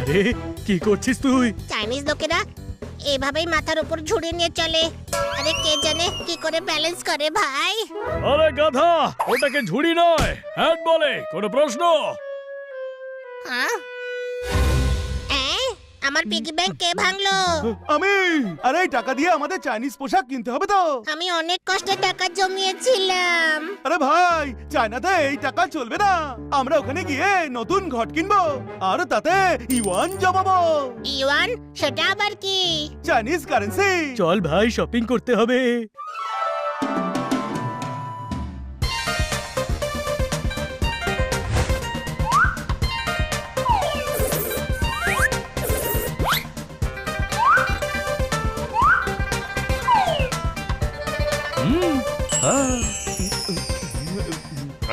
আরে কি করছিস তুই? চাইনিজ লোকেরা এভাবেই মাথার উপর ঝুড়ি নিয়ে চলে। আরে কে জানে কি করে ব্যালেন্স করে ভাই। আরে গাধা, ওটাকে ঝুড়ি নয়, হ্যান্ড বলে। কোনো প্রশ্ন? হ্যাঁ? আমার পিগি ব্যাংক কে ভাঙলো? আমি। আরে এই টাকা দিয়ে আমাদের চাইনিজ পোশাক কিনতে হবে তো। আমি অনেক কষ্টে টাকা জমিয়েছিলাম। আরে ভাই, চায়নাতে এই টাকা চলবে না। আমরা ওখানে গিয়ে নতুন ঘট কিনবো আর তাতে ইউয়ান জমাবো। ইউয়ান? সেটা আবার কি? Chinese currency. চল ভাই, শপিং করতে হবে।